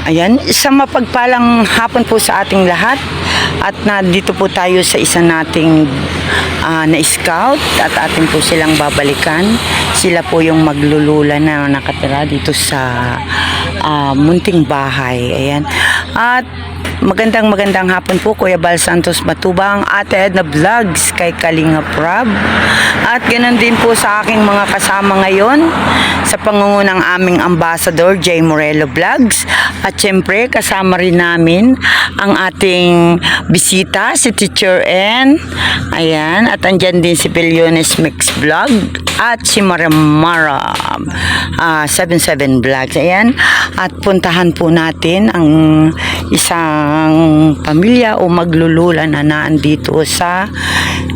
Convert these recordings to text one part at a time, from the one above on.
Ayan, isang mapagpalang hapon po sa ating lahat at nandito po tayo sa isa nating na-scout at atin po silang babalikan. Sila po yung maglulula na nakatira dito sa munting bahay. Ayan. At magandang hapon po Kuya Bal Santos Matubang, Ate Edna Vlogs kay Kalinga Prab. At ganoon din po sa aking mga kasama ngayon sa pangungunang aming ambassador Jay Morello Vlogs. At syempre kasama rin namin ang ating bisita si Teacher N. Ayan, at andyan din si Piliones Mix Vlog at si Maramara 77 Vlogs. Ayan, at puntahan po natin ang isang pamilya o maglulula na naandito sa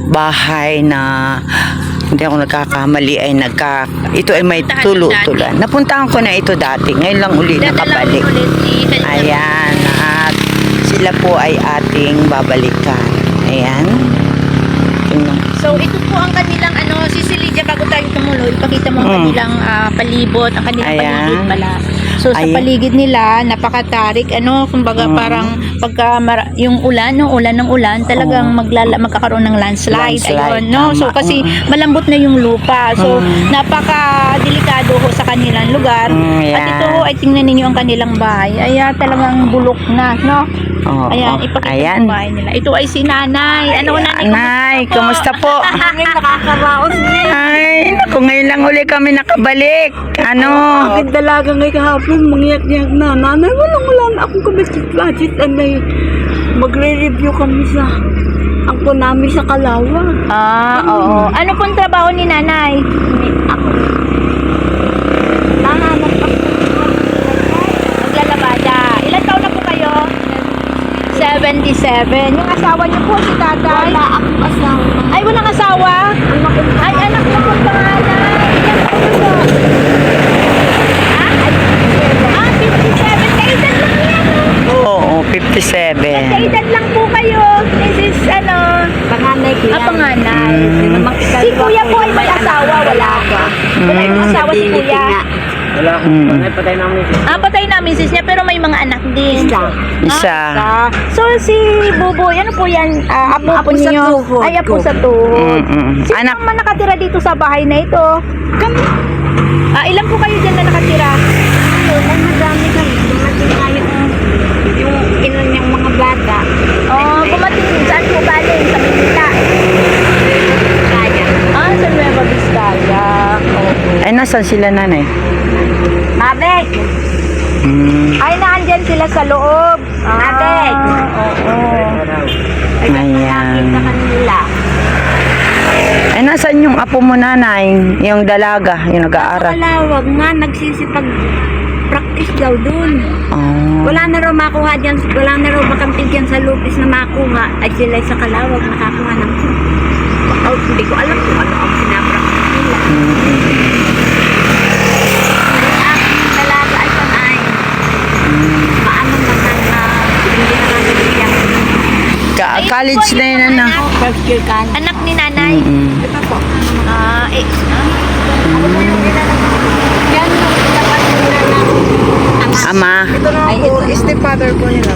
bahay na hindi ako nagkakamali ay ito ay may tulo-tulan. Napuntahan ko na ito dati. Ngayon lang uli nakabalik. Ayan. At sila po ay ating babalikan. Ayan. So ito po ang kanilang si Lydia, bago tayo tumuloy, ipakita mo ang kanilang palibot, ang kanilang paligid pala. So sa paligid nila, napakatarik, kumbaga parang pagka yung ulan ng ulan, talagang magkakaroon ng landslide. Ayun, no? So kasi malambot na yung lupa. So napaka-delikado ho sa kanilang lugar. At ito ho, ay tingnan ninyo ang kanilang bahay. Ay talagang bulok na, no? Ayan, ipakita mo bahay nila. Ito ay si Nanay. Nanay, kumusta po? Nakakaraos din. Ay, naku, ngayon lang uli kami nakabalik. Aking dalaga ngay kahapon, mangiyak-iyak na. Nanay, wala na akong kami sa budget. Magre-review kami sa angko namin sa Kalawa. Oo. Ano pong trabaho ni Nanay? Ako. Nahanap ako. Maglalabada. Ilan taon na po kayo? 77. Yung asawa niyo po, si tatay? Wala akong asawa. Ay, walang asawa? Ay, anak niyo po pangalan. Ilan taon na po? 57. Kaedad lang yan. Oo, 57. Kaedad lang po kayo. This is, Panganay ko yan. panganay. Si kuya po ay may asawa, wala ka. Wala yung asawa si kuya. Wala. Patay namin sis. Patay namin sis niya, pero may mga anak din. Isa. So si Buboy, ano po yan? Apo Apo sa niyo? tuhod Ay, apo ko. sa tuhod. Sino Anak. naman nakatira dito sa bahay na ito? Kami. Ilan po kayo dyan na nakatira? Ay, madami kami. Dumating nga yung ilan niyang mga bata. Kumating saan po galing? Sa Manila. Kaya. Sa Nueva Vizcaya. Ay, nasan sila nanay? Mabek! Ay, naandyan sila sa loob. Mabek! Oo. Ayan. Sa kanila. Ay, nasan yung apo mo nanay? Yung dalaga, yung nag-aaral? Kalawag nga, nagsisipag-practice daw dun. Oh. Wala na raw makuha dyan, wala na raw makampig dyan sa lupis na makuha. Ay sila sa Kalawag nakakuha ng hindi ko alam kung ano ang sinapractice nila. Ang dalaga ay panay. Paano naman na hindi na nabibigyan. College na yun, ano? First year ka. Anak ni nanay. Ito po. Ako po yung yan yung dapat nila ng Ama. ito na po, stepfather po nila.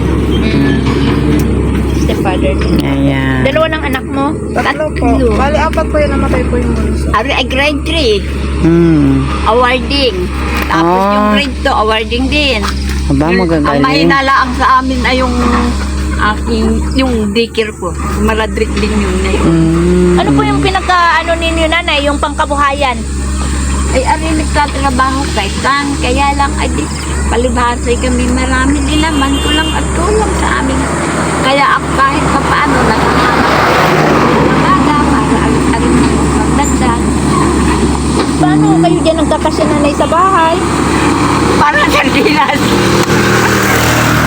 Stepfather. Ayan. Dalawa ng anak mo? Tatlo po. Bali, apat po yun, namatay po yung bunso. Ay, grade 3, awarding. Tapos Ah. yung grade 2, awarding din. Aba, Ang magagaling. mahina lang sa amin ay yung yung daycare ko. Maladrik din yun na yun. Ano po yung ninyo nanay, yung pangkabuhayan? Ay, ari nagtatrabaho kay kan. Kaya lang, ay di, palibhasay kami marami. Dilaman ko lang at tulong sa amin. Kaya ako kahit pa paano, nakahanap ko ng baga para arin magdagdag. Paano kayo dyan nagkakasya nanay sa bahay? Para sardinas.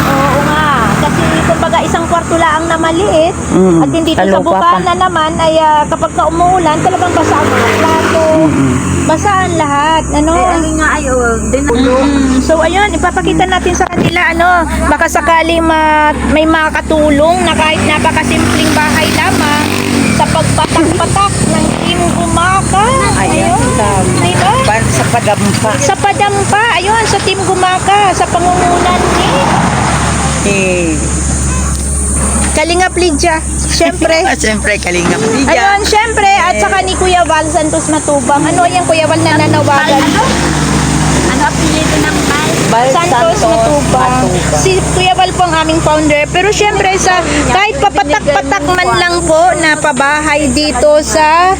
Oo nga. Kasi kumbaga isang kwarto lang na maliit at hindi dito sa Talupa bukana pa. naman ay kapag ka umuulan talagang basa ang mga plato. Basa ang lahat. Ay, nga ay, So ayun, ipapakita natin sa kanila baka sakaling may makakatulong na kahit napakasimpleng bahay lamang sa pagpatak-patak ng team gumaka. Ayun. Diba? Sa Padampa. Sa Padampa, ayun, sa Team Gumaka, sa pangungunan ni Eh, Kalingap Lydia. Siyempre. siyempre, Kalingap Lydia. Ayun, siyempre, at saka ni Kuya Val Santos Matubang. Ano yan, Kuya Val, na nanawagan? Ano apelido ng bal? Bal Santos Matubang. Si Kuya Val po ang aming founder. Pero siyempre, kahit papatak-patak man lang po na pabahay dito sa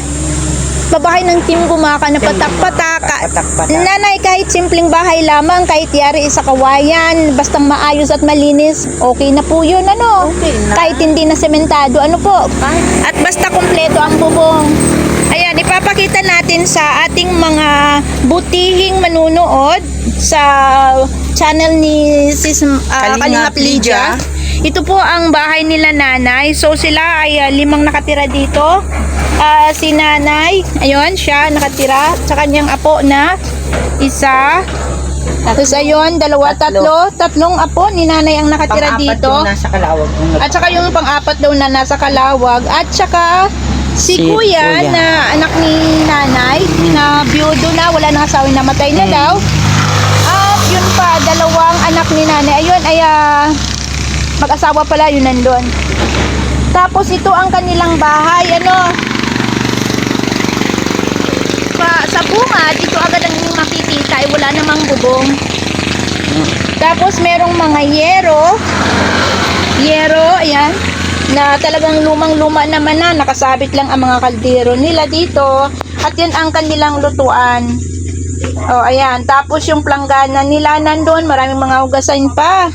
babahay ng Team Gumaka na patak-patak. Patak-patak. Nanay, kahit simpleng bahay lamang, kahit yari sa kawayan, bastang maayos at malinis, okay na po yun, ano? Okay na. Kahit hindi na sementado, ano po? At basta kumpleto ang bubong. Ayan, ipapakita natin sa ating mga butihing manunood sa channel ni Sis Kalingap Lydia. Ito po ang bahay nila nanay. So sila ay 5 nakatira dito. Si nanay, ayun, siya nakatira sa kanyang apo na isa. Tapos ayun, 2, 3. Tatlong apo ni nanay ang nakatira Pang-apat dito. yung nasa Kalawag. At saka yung pang-4 daw na nasa Kalawag. At saka si Kuya Kuya. na anak ni nanay na biyudo na, wala nang asawa, namatay na daw. At yun pa, 2 anak ni nanay. Ayun, ay mag-asawa pala, yun nandun. Tapos ito ang kanilang bahay, ano. Sa bungad, ito agad ang inyong makikita, ay wala namang bubong. Tapos merong mga yero, ayan, na talagang lumang-luma naman na, nakasabit lang ang mga kaldero nila dito. At yan ang kanilang lutuan. Oh, ayan. Tapos yung planggana nila nandun, maraming mga hugasan pa.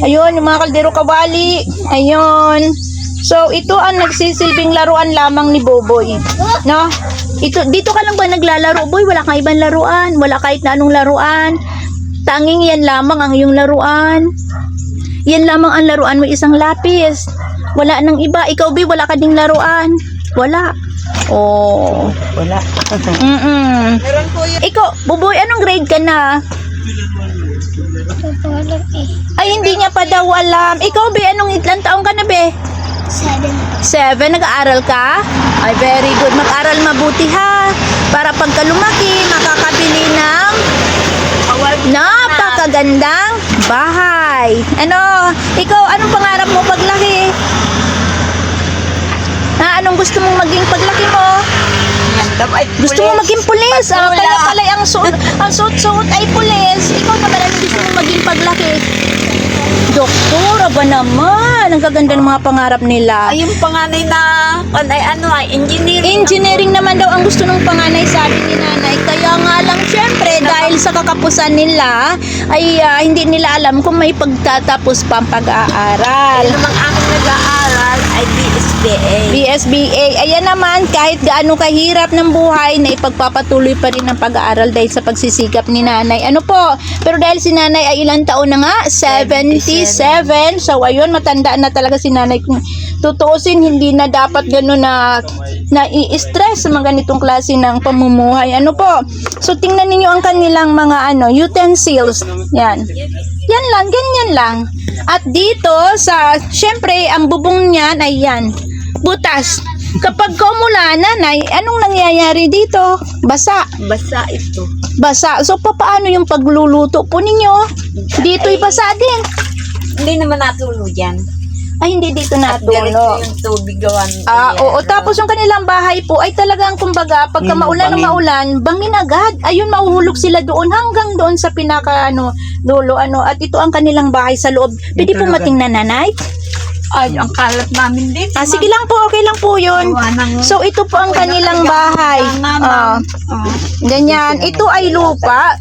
Ayun, yung mga kaldero kawali. Ayun. So, ito ang nagsisilbing laruan lamang ni Boboy. No? Dito ka lang ba naglalaro, boy? Wala kang ibang laruan. Wala kahit na anong laruan. Tanging yan lamang ang iyong laruan. Yan lamang ang laruan mo, isang lapis. Wala nang iba. Ikaw, Bi, wala ka ding laruan. Wala. Oh. Wala. Ikaw, Buboy, anong grade ka na? Ay, hindi niya pa daw alam. Ikaw, Be, anong ilang taong ka na, Be? 7. Nag-aaral ka? Ay, very good. Mag-aral mabuti, ha? Para pagka lumaki, makakabili ng napakagandang bahay. Ano? Ikaw, anong pangarap mo paglaki? Ha? Anong gusto mong maging paglaki mo? Gusto mo maging pulis? Kaya pala ang suot ay pulis. Ikaw naman, ano gusto mong maging paglaki? Doktora ba naman? Ang gaganda ng mga pangarap nila. Ay, yung panganay na, engineering. Engineering naman daw ang gusto ng panganay, sabi ni nanay. Kaya nga lang, syempre, dahil sa kakapusan nila, ay hindi nila alam kung may pagtatapos pa ang pag-aaral. Ay, namang aming nag-aaral ay BSBA. BSBA. Ayan naman, kahit gaano kahirap ng buhay, na ipagpapatuloy pa rin ang pag-aaral dahil sa pagsisikap ni nanay. Ano po? Pero dahil si nanay ay ilang taon na nga? 77. So, ayun, matanda na talaga si nanay. Kung tutuusin, hindi na dapat gano'n na i-stress sa mga ganitong klase ng pamumuhay. Ano po? So, tingnan ninyo ang kanilang mga utensils. Yan. Yan lang, ganyan lang. At dito, syempre, ang bubong niyan ay yan. Butas. Kapag kumula, nanay, anong nangyayari dito? Basa. Basa ito. Basa. So, paano yung pagluluto po ninyo? Dito'y basa din. Hindi naman natulo yan. Ay, hindi dito Diretso natulo. yung tubig gawan. Oo. Tapos yung kanilang bahay po ay talagang kumbaga pagka maulan na maulan, bangin agad. Ayun, mahuhulog sila doon hanggang doon sa pinaka dulo at ito ang kanilang bahay sa loob. Pwede po matingnan, nanay? Ay, ang kalat namin dito. Sige lang po, okay lang po yun. So ito po ang kanilang bahay. Ganyan. Ito ay lupa.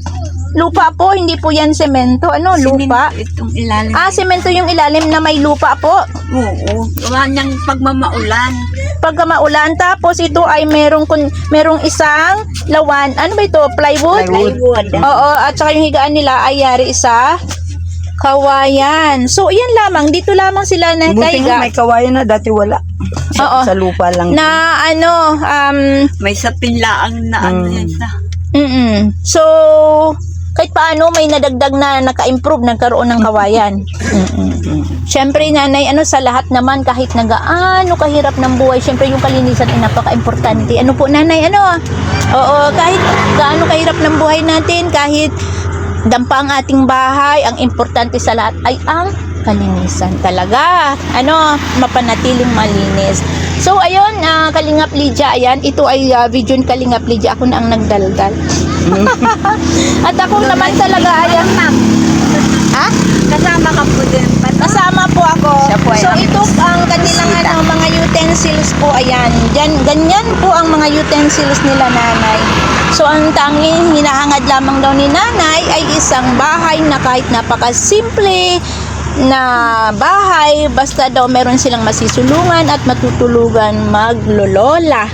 Lupa po, hindi po yan semento. Ano, lupa? Itong ilalim. Semento yung ilalim na may lupa po. Oo. Gawa niyang pagmamaulan. Pagka maulan, tapos ito ay merong isang lawan. Ano ba ito? Plywood? Plywood. Oo, at saka yung higaan nila ay yari sa kawayan. So, yan lamang. Dito lamang sila na Buti nga taiga. may kawayan na, dati wala. Oo. Sa lupa lang. Na May sapin laang na ano yan sa. So, kahit paano may nadagdag na naka-improve, nagkaroon ng kawayan. Siyempre nanay, sa lahat naman kahit na gaano kahirap ng buhay, siyempre yung kalinisan ay napaka-importante. Ano po nanay, Oo, kahit gaano kahirap ng buhay natin, kahit dampa ang ating bahay, ang importante sa lahat ay ang kalinisan talaga. Mapanatiling malinis. So, ayun, Kalingap Lydia, ayan, ito ay video ni Kalingap Lydia. Ako na ang nagdaldal. At ako naman talaga, ayan, ma'am. Ha? Kasama ka po din. Kasama po ako. So, ito ang kanilang mga utensils po, ayan. Ganyan po ang mga utensils nila nanay. So, ang tanging hinahangad lamang daw ni nanay ay isang bahay na kahit napakasimple na bahay, basta daw meron silang masisulungan at matutulugan maglolola.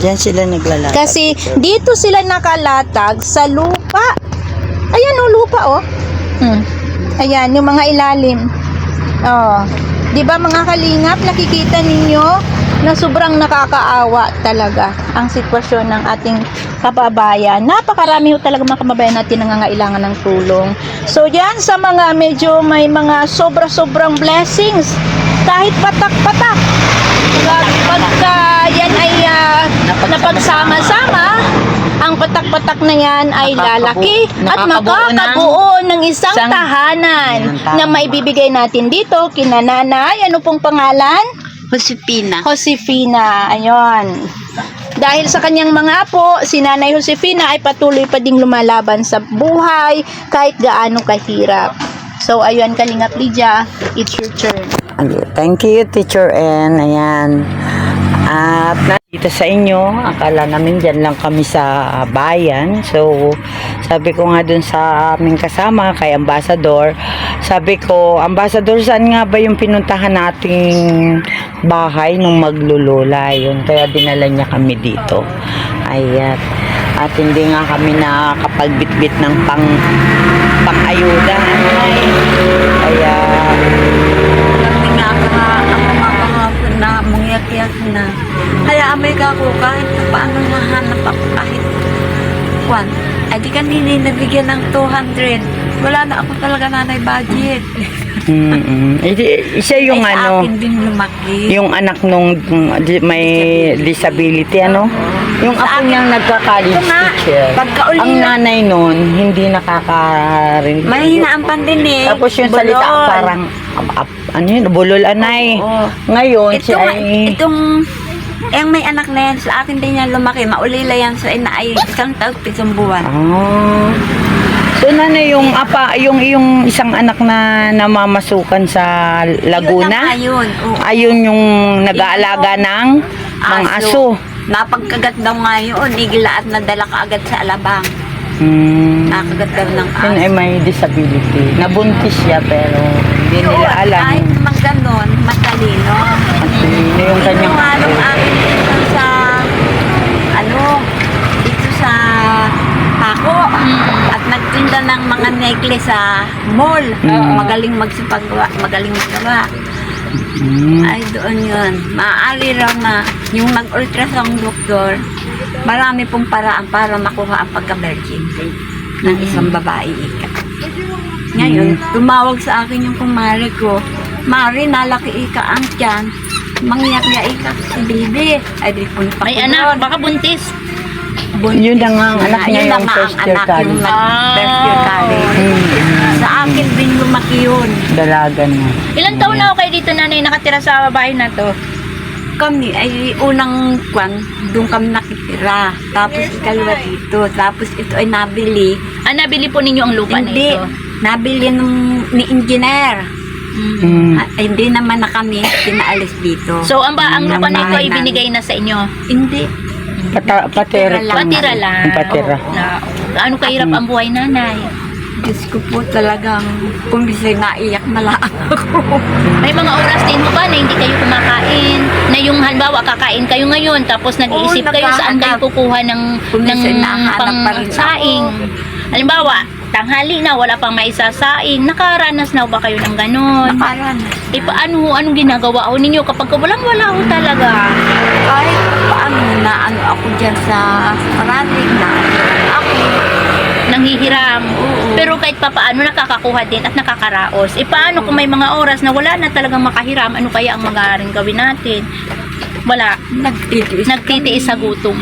Diyan sila naglalakad. Kasi dito sila nakalatag sa lupa. Ayan lupa Ayan, yung mga ilalim. Di ba mga kalingap, nakikita ninyo na sobrang nakakaawa talaga ang sitwasyon ng ating kababayan. Napakarami talaga mga kababayan natin nangangailangan ng tulong. So yan, sa mga medyo may mga sobra-sobrang blessings, kahit patak-patak, pagka yan ay napagsama-sama, ang patak-patak na yan ay lalaki at makakabuo ng isang tahanan na maibibigay natin dito kina nanay. Ano pong pangalan? Josefina. Ayun. Dahil sa kanyang mga apo, si Nanay Josefina ay patuloy pa ding lumalaban sa buhay kahit gaano kahirap. So, ayun, Kalingap Lydia, it's your turn. Thank you, Teacher N. Ayan. At nandito sa inyo, akala namin dyan lang kami sa bayan. So, sabi ko nga dun sa aming kasama, kay Ambassador, sabi ko, Ambassador, saan nga ba yung pinuntahan nating bahay nung maglulula? Yun, kaya dinala niya kami dito. Ayan. At hindi nga kami nakapagbitbit ng pang-ayuda. Kaya, na mangyak-yak na. Kaya amay ka ako kahit paano nahanap ako kahit kwan. Ay di kanina nabigyan ng 200. Wala na ako talaga nanay budget. Siya yung ay, sa akin din lumaki. yung anak nung may disability, yung Sa ako akin, niyang nagka-college ito nga, teacher. pagkauli Ang na- nanay nun, hindi nakakarinig. Mahina ang pandini. Tapos yung salita parang, bulol anay. Oo. Ngayon, Ito siya nga, ay, yung may anak na yan, sa akin din yan lumaki. Maulila yan sa ina ay isang taon, 7 buwan. So nanay, yung isang anak na namamasukan sa Laguna, Yun. Oo. ayun yung nag-aalaga ng mga aso. Napagkagat daw nga yun, igilaat na dala ka agad sa alabang. Nakagat daw ng Yun ay may disability. Nabuntis siya pero hindi nila alam. Kahit naman ganon, matalino. Sino yung kanyang Yung anong akin dito sa, dito sa Paco. At nagtinda ng mga necklace sa mall. Magaling magsipagawa, magaling magawa. Ay, doon yun. Maaari raw na yung nag-ultrasound doktor, marami pong paraan para makuha ang pagka-virgin ng isang babae ika. Ngayon, tumawag sa akin yung kumare ko, Mari, nalaki ika ang tiyan, mangyak niya ika si baby. Ay, di po May anak, baka buntis. Yun na nga ang anak niya Yun na yung nga first ang year anak yung college. first year college. Sa akin din lumaki yun. Dalaga na. Ilang taon na ako kayo dito nanay nakatira sa bahay na to? Kami ay unang doon kami nakitira. Tapos ikalawa dito. Tapos ito ay nabili. Nabili po ninyo ang lupa na Hindi. ito? Nabili ni engineer. Hindi naman na kami pinaalis dito. So, ang lupa Ang nito bahay ay binigay na sa inyo? Hindi. Patira lang. Patira lang. Patira. Gaano kahirap ang buhay nanay? Diyos ko po talagang kung di siya naiyak na lang ako. May mga oras din mo ba na hindi kayo kumakain? Na yung halimbawa kakain kayo ngayon tapos nag-iisip Oo, kayo saan kayo naghahanap. kukuha ng Minsan nahanap pa rin pang-saing? Halimbawa, tanghali na, wala pang maisasaing. Nakaranas na ba kayo ng ganon? Nakaranas. Anong ginagawa ho ninyo kapag walang-wala ho talaga? Kahit paano na ako dyan sa maraming na ako. nanghihiram. Pero kahit papaano nakakakuha din at nakakaraos. E paano kung may mga oras na wala na talagang makahiram, ano kaya ang mga gawin natin? Wala. Nagtitiis sa gutom.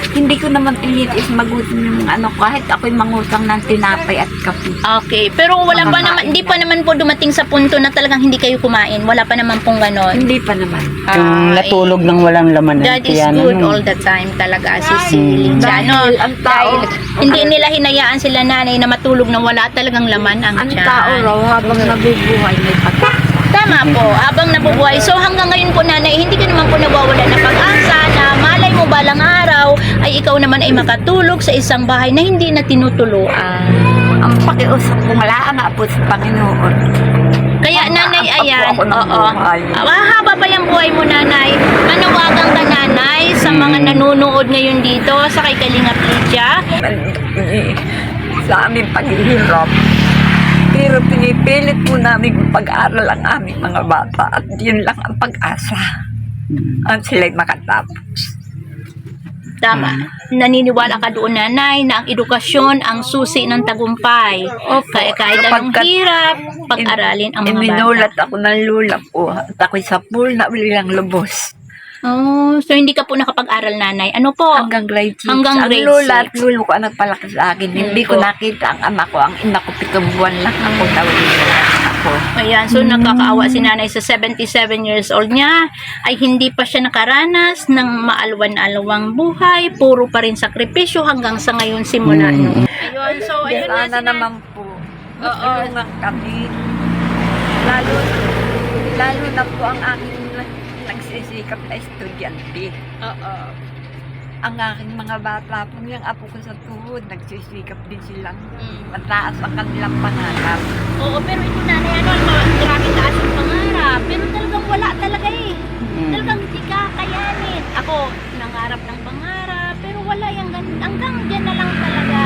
Hindi ko naman tinitiis magutom yung ano, kahit ako'y mangutang ng tinapay at kape. Okay, pero wala pa naman, hindi pa naman po dumating sa punto na talagang hindi kayo kumain. Wala pa naman pong ganon. Hindi pa naman. Yung natulog ng walang laman. That is good all the time talaga si Lydia. No? Dahil ang tao- Dahil hindi nila hinayaan sila nanay na matulog na wala talagang laman ang Ang tiyan. tao raw habang nabubuhay may pagkakasal. Tama po, habang nabubuhay. So hanggang ngayon po nanay, hindi ka naman po nawawala ng pag-asa na malay mo balang araw ay ikaw naman ay makatulog sa isang bahay na hindi na tinutuluan. Ang pakiusap ko nga nga po sa Panginoon. Kaya nanay, Ang ayan, ako ng oo. buhay. Mahaba pa yung buhay mo nanay. Manawagan ka nanay sa mga nanonood ngayon dito sa kay Kalingap Lydia. Sa aming paghihirap. Pero pinipilit po namin pag-aaral ang aming mga bata at yun lang ang pag-asa. Ang sila'y makatapos. Tama. Naniniwala ka doon nanay na ang edukasyon ang susi ng tagumpay. Kaya kahit anong Kapagkat hirap, pag-aralin ang mga bata. Iminulat ako ng lula ko at ako'y sa pool na bilang lubos. Oh, so hindi ka po nakapag-aral nanay. Ano po? Hanggang grade 6. Hanggang ang grade lula at 6. lulo ko ang nagpalaki sa akin. Hindi ko po. nakita ang ama ko. Ang ina ko 7 buwan lang ako tawin ako. Ayan, so nakakaawa si nanay sa 77 years old niya ay hindi pa siya nakaranas ng maalwan-alawang buhay, puro pa rin sakripisyo hanggang sa ngayon simula no. Ayun, so ayun na Sana si naman po. Oo. Tulungan kami. Lalo na po ang aking nagsisikap na estudyante. Oo. Ang aking mga bata po, yung apo ko sa tuhod, nagsisikap din silang Mm. mataas ang kanilang pangarap. Oo, pero ito nanay, ano, maraming taas yung pangarap. Pero talagang wala talaga eh. Talagang hindi ka kayanin. Ako, nangarap ng pangarap, pero wala yung hanggang dyan na lang talaga.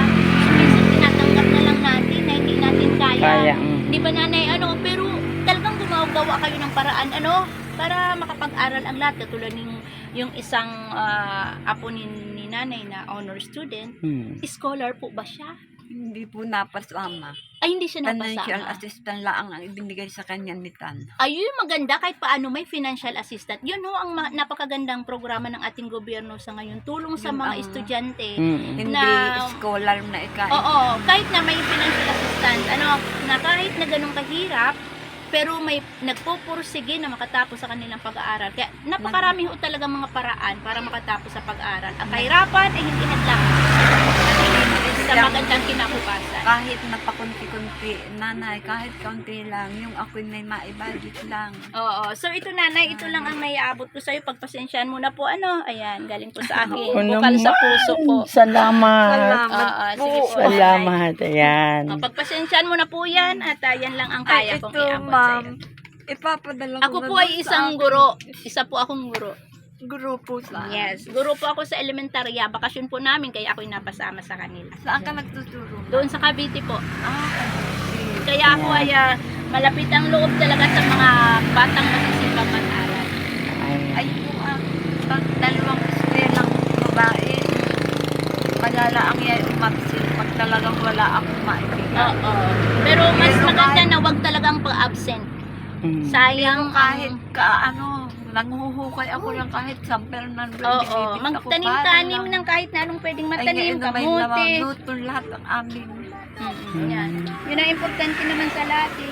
Minsan tinatanggap na lang natin na hindi natin kaya. Di ba nanay, ano, pero talagang gumagawa kayo ng paraan, ano, para makapag-aral ang lahat. Katulad yung isang apo ni nanay na honor student, scholar po ba siya? Hindi po napasama. Ay, hindi siya Financial napasama. assistant lang ang ibinigay sa kanya ni Tan. Ayun, maganda kahit paano may financial assistant. Yun ho ang napakagandang programa ng ating gobyerno sa ngayon. Tulong sa Yun mga ang- estudyante. Hindi Na- scholar na ikain. Oo, kahit na may financial assistant, ano, na kahit na ganun kahirap, pero may nagpupursige na makatapos sa kanilang pag-aaral. Kaya napakarami ho talaga mga paraan para makatapos sa pag-aaral. Ang kahirapan ay hindi hadlang sa magandang kinabukasan. Kahit napakunti-kunti, nanay, kahit kaunti lang, yung ako'y may maibudget lang. Oo. So ito nanay, ito lang ang naiabot ko sa'yo. Pagpasensyahan mo na po, ano, ayan, galing po sa akin. Oo Bukal sa naman. puso po. Salamat. Salamat Sige po. Salamat. Ayan. Pagpasensyahan mo na po yan at yan lang ang kaya Ay, kong ito, iabot ma'am. sa'yo. Ipapadala ko Ako na po doon ay sa isang akin. guro. Isa po akong guro. Guro po sa Yes. Guro po ako sa elementarya. Bakasyon po namin kaya ako'y napasama sa kanila. Saan ka nagtuturo? Doon sa Cavite po. Ah, Kaya ako ay malapit ang loob talaga sa mga batang masisipag mag-aral. ay po dalawang lang babae. Malala ang yan umabsent pag talagang wala akong maibigay. Oo. Pero mas Pero maganda kahit- na wag talagang pag-absent. Mm. Sayang Kahit ang... nanghuhukay ako lang kahit sample ng Oo. Magtanim-tanim ng kahit na anong pwedeng matanim. Kamote. Lutol lahat ang amin. Yan. Yun ang importante naman sa lahat eh,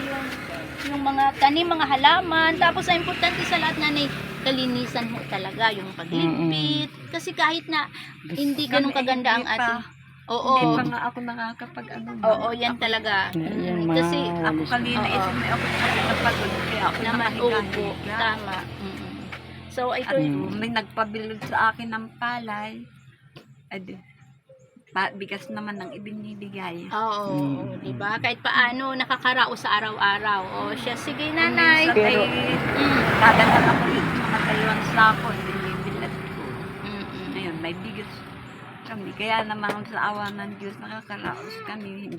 yung mga tanim, mga halaman. Tapos ang importante sa lahat na kalinisan mo talaga, yung pagligpit. Kasi kahit na hindi ganun kaganda ang ating... Oo. Hindi pa nga ako nakakapag ano. Oo, yan talaga. Yan, Kasi Ako kanina Oo. isip ako napagod kaya ako naman, nakahiga-higa. tama. So, ito At may nagpabilog sa akin ng palay. Edi, bigas naman ang ibinibigay. Oo, di ba? Kahit paano nakakaraos sa araw-araw. O siya, sige nanay. Minsan ay Mm. dadala ako yung mga dalawang sako, binibilad ko. Mm-mm. Ngayon, may bigas. kami. Kaya naman sa awa ng Diyos, nakakaraos kami.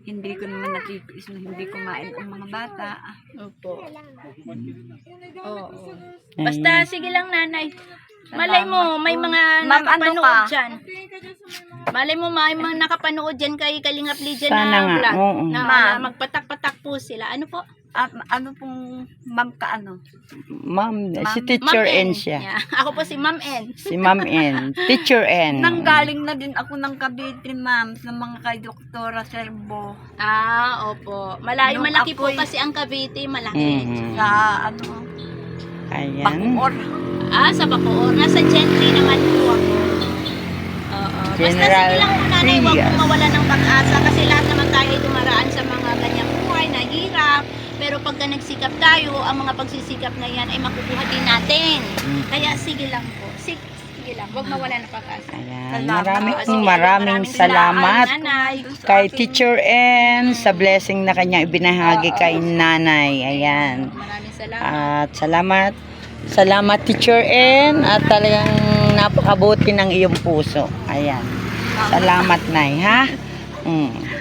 Hindi ko naman natitiis na hindi kumain ang mga bata. Opo. Oo. Basta, sige lang, nanay. Malay mo, may mga Ma'am, ano nakapanood ka? dyan. Malay mo, may mga nakapanood dyan kay Kalingap Lydia Sana na nga, vlog. oo. Na Ma'am. magpatak-patak po sila. Ano po? Ano pong ma'am ka ano? Ma'am, si Teacher Ma'am N N. siya. Yeah. Ako po si Ma'am N. Si Ma'am N. Teacher N. Nanggaling na din ako ng Cavite, ma'am, sa mga kay Doktora Serbo. Opo. Nung Malaki po ako'y- kasi ang Cavite, malaki. Mhm. Sa ano, Ayan. Bacoor. Sa Bacoor. Nasa Gentry naman po ako. Oo. Basta General sige lang po, nanay, huwag Trias. po mawala ng pag-asa kasi lahat naman tayo ay dumaraan sa mga ganyang buhay na hirap. Pero pagka nagsikap tayo, ang mga pagsisikap na yan ay makukuha din natin. Kaya sige lang po. Sige lang. Huwag mawala ng pag-asa. Ayan. Salamat. Maraming salamat Nanay. kay Teacher N sa blessing na kanya ibinahagi kay nanay. Ayan. Maraming salamat. At salamat Teacher N at talagang napakabuti ng iyong puso. Ayan. Salamat, Nay, ha?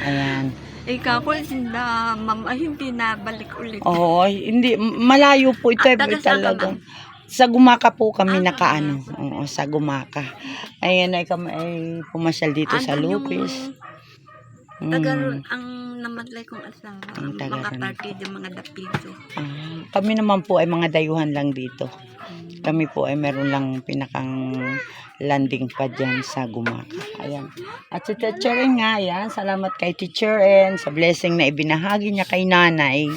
Ayan. Ikaw ko sinda, ma'am, ay hindi na balik ulit. Oo, hindi malayo po ito Taga saan ka, talaga. ma'am? Sa Gumaka po kami nakaano. Oo, sa Gumaka. Ayan ay kami ay pumasyal dito sa Andun Lupis. yung taga ron ang namatay kong asawa. Ang Ang taga mga ron. partido, mga dapido. Kami naman po ay mga dayuhan lang dito. Kami po ay meron lang pinakang landing pa dyan sa Gumaka. Ayan. At si Teacher N nga, ayan. Salamat kay Teacher N sa blessing na ibinahagi niya kay nanay.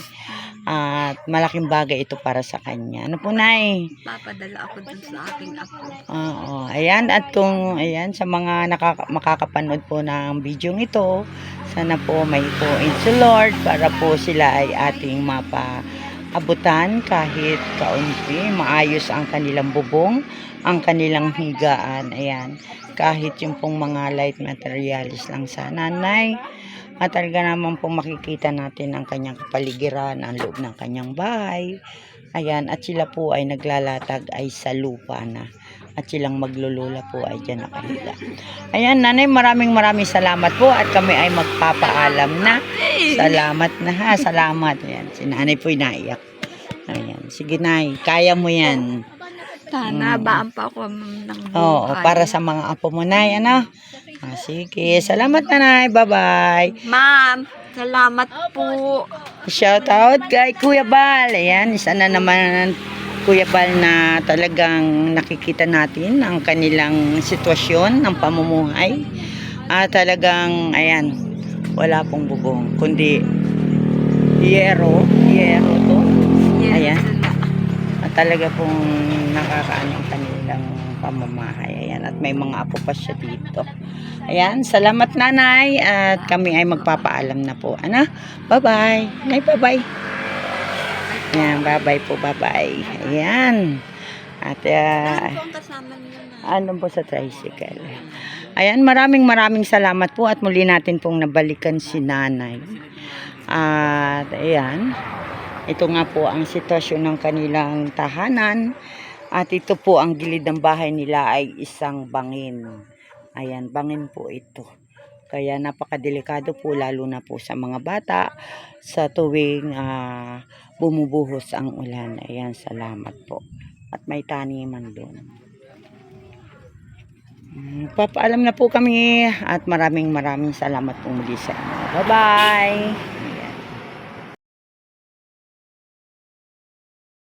At malaking bagay ito para sa kanya. Ano po, Nay? Papadala ako dun sa aking apo. Oo. Ayan. At kung, ayan, sa mga makakapanood po ng video ito, sana po may po into Lord para po sila ay ating mapaabutan kahit kaunti. Maayos ang kanilang bubong, ang kanilang higaan. Ayan. Kahit yung pong mga light materials lang sa nanay. At talaga naman po makikita natin ang kanyang kapaligiran, ang loob ng kanyang bahay. Ayan, at sila po ay naglalatag ay sa lupa na. At silang maglulula po ay dyan nakahiga. Ayan, nanay, maraming salamat po at kami ay magpapaalam na. Salamat na ha, salamat. Ayan, si nanay po naiyak. Ayan, sige nay, kaya mo yan. Sana, baan pa ako ng buhay. Oo, para sa mga apo mo, nay, ano? Sige, salamat nanay, bye-bye. Ma'am, salamat po. Shout out kay Kuya Bal. Ayan, isa na naman Kuya Bal na talagang nakikita natin ang kanilang sitwasyon ng pamumuhay. Talagang, ayan, wala pong bubong, kundi yero to. Ayan. At talaga pong nakakaano ang kanilang pamamahay. Ayan, at may mga apo pa siya dito. Ayan, salamat nanay at kami ay magpapaalam na po. Ano? Bye-bye. Nay, bye-bye. Ayan, bye-bye po, bye-bye. Ayan. At Ang kasama niyo na. ano po sa tricycle. Ayan, maraming salamat po at muli natin pong nabalikan si nanay. At ayan, ito nga po ang sitwasyon ng kanilang tahanan. At ito po ang gilid ng bahay nila ay isang bangin. Ayan, bangin po ito. Kaya napakadelikado po lalo na po sa mga bata sa tuwing bumubuhos ang ulan. Ayan, salamat po. At may taniman doon. Papaalam na po kami at maraming salamat po muli sa inyo. Bye-bye!